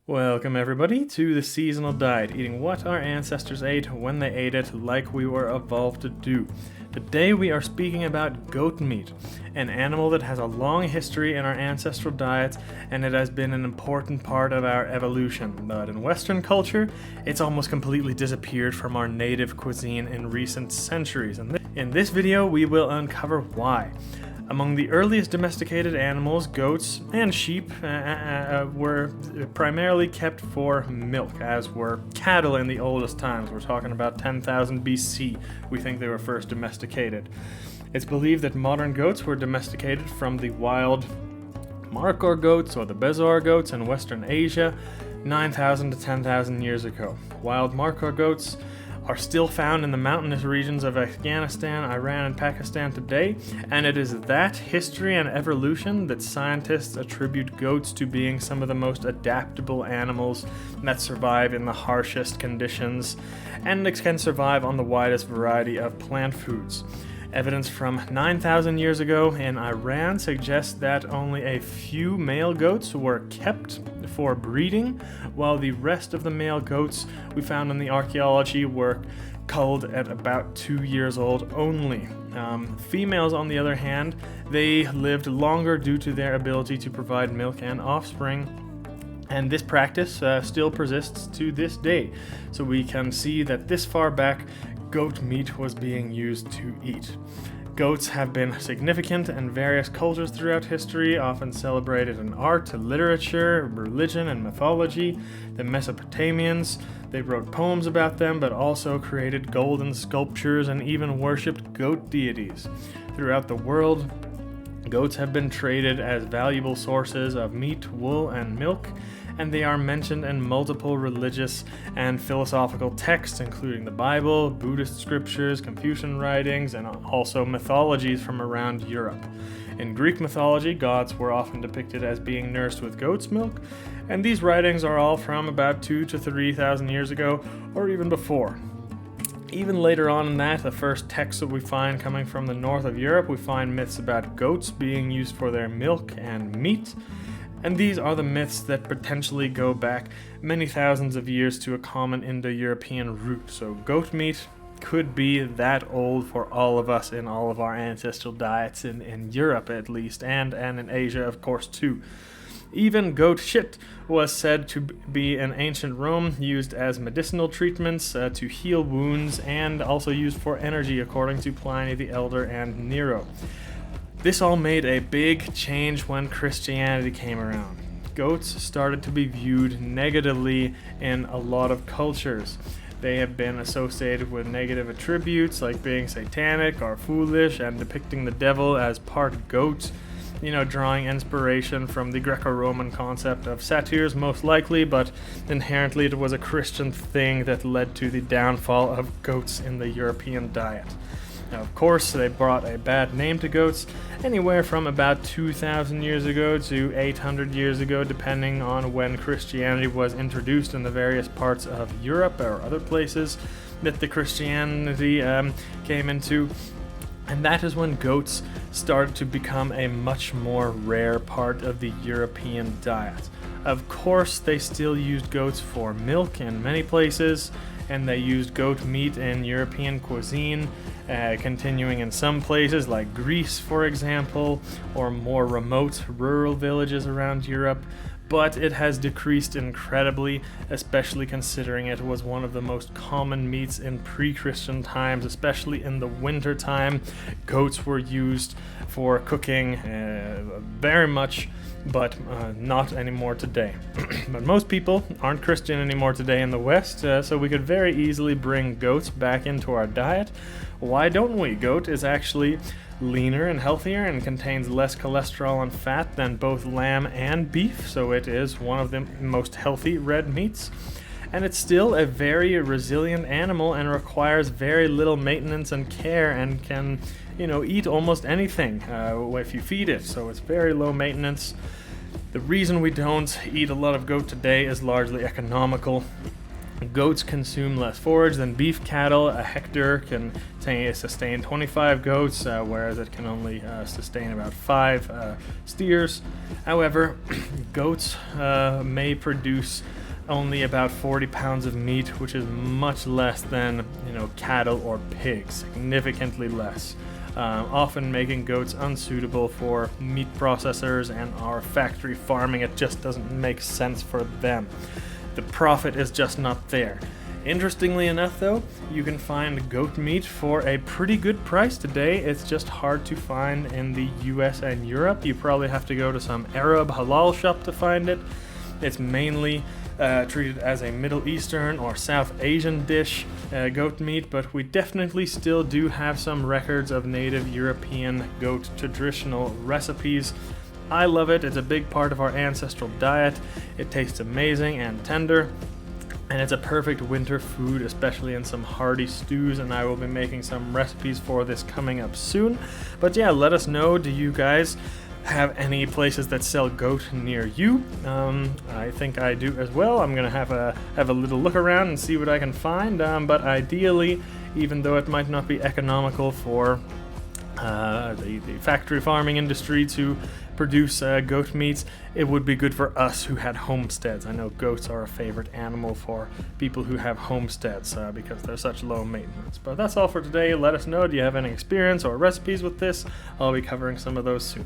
Welcome everybody to the seasonal diet, eating what our ancestors ate when they ate it like we were evolved to do. Today we are speaking about goat meat, an animal that has a long history in our ancestral diets and it has been an important part of our evolution. But in Western culture, it's almost completely disappeared from our native cuisine in recent centuries. And in this video we will uncover why. Among the earliest domesticated animals, goats and sheep were primarily kept for milk, as were cattle in the oldest times. We're talking about 10,000 BC. We think they were first domesticated. It's believed that modern goats were domesticated from the wild Markhor goats or the Bezoar goats in Western Asia 9,000 to 10,000 years ago. Wild Markhor goats are still found in the mountainous regions of Afghanistan, Iran, and Pakistan today, and it is that history and evolution that scientists attribute goats to being some of the most adaptable animals that survive in the harshest conditions and can survive on the widest variety of plant foods. Evidence from 9,000 years ago in Iran suggests that only a few male goats were kept for breeding, while the rest of the male goats we found in the archaeology were culled at about 2 years old only. Females, on the other hand, they lived longer due to their ability to provide milk and offspring. And this practice still persists to this day. So we can see that this far back, goat meat was being used to eat. Goats have been significant in various cultures throughout history, often celebrated in art, literature, religion, and mythology. The Mesopotamians, they wrote poems about them, but also created golden sculptures and even worshipped goat deities. Throughout the world, goats have been traded as valuable sources of meat, wool, and milk, and they are mentioned in multiple religious and philosophical texts, including the Bible, Buddhist scriptures, Confucian writings, and also mythologies from around Europe. In Greek mythology, gods were often depicted as being nursed with goat's milk, and these writings are all from about 2,000 to 3,000 years ago, or even before. Even later on in that, the first texts that we find coming from the north of Europe, we find myths about goats being used for their milk and meat. And these are the myths that potentially go back many thousands of years to a common Indo-European root. So goat meat could be that old for all of us in all of our ancestral diets in Europe at least, and in Asia of course too. Even goat shit was said to be in ancient Rome, used as medicinal treatments to heal wounds, and also used for energy according to Pliny the Elder and Nero. This all made a big change when Christianity came around. Goats started to be viewed negatively in a lot of cultures. They have been associated with negative attributes like being satanic or foolish and depicting the devil as part goat, drawing inspiration from the Greco-Roman concept of satyrs most likely, but inherently it was a Christian thing that led to the downfall of goats in the European diet. Now, of course, they brought a bad name to goats, anywhere from about 2,000 years ago to 800 years ago, depending on when Christianity was introduced in the various parts of Europe or other places that the Christianity came into. And that is when goats started to become a much more rare part of the European diet. Of course, they still used goats for milk in many places, and they used goat meat in European cuisine, continuing in some places like Greece, for example, or more remote rural villages around Europe. But it has decreased incredibly, especially considering it was one of the most common meats in pre-Christian times, especially in the winter time. Goats were used for cooking very much, but not anymore today. But most people aren't Christian anymore today in the West, so we could very easily bring goats back into our diet. Why don't we? Goat is actually leaner and healthier and contains less cholesterol and fat than both lamb and beef, so it is one of the most healthy red meats. And it's still a very resilient animal and requires very little maintenance and care and can, eat almost anything if you feed it, so it's very low maintenance. The reason we don't eat a lot of goat today is largely economical. Goats consume less forage than beef cattle. A hectare can sustain 25 goats, whereas it can only sustain about 5 steers. However, goats may produce only about 40 pounds of meat, which is much less than cattle or pigs, significantly less. Often making goats unsuitable for meat processors and our factory farming. It just doesn't make sense for them. The profit is just not there. Interestingly enough, though, you can find goat meat for a pretty good price today. It's just hard to find in the US and Europe. You probably have to go to some Arab halal shop to find it. It's mainly treated as a Middle Eastern or South Asian dish, goat meat, but we definitely still do have some records of native European goat traditional recipes. I love it. It's a big part of our ancestral diet. It tastes amazing and tender, and it's a perfect winter food, especially in some hearty stews, and I will be making some recipes for this coming up soon. But yeah, let us know, do you guys have any places that sell goat near you? I think I do as well. I'm gonna have a little look around and see what I can find, but ideally, even though it might not be economical for the factory farming industry to produce goat meats, it would be good for us who had homesteads. I know goats are a favorite animal for people who have homesteads because they're such low maintenance. But that's all for today. Let us know, do you have any experience or recipes with this? I'll be covering some of those soon.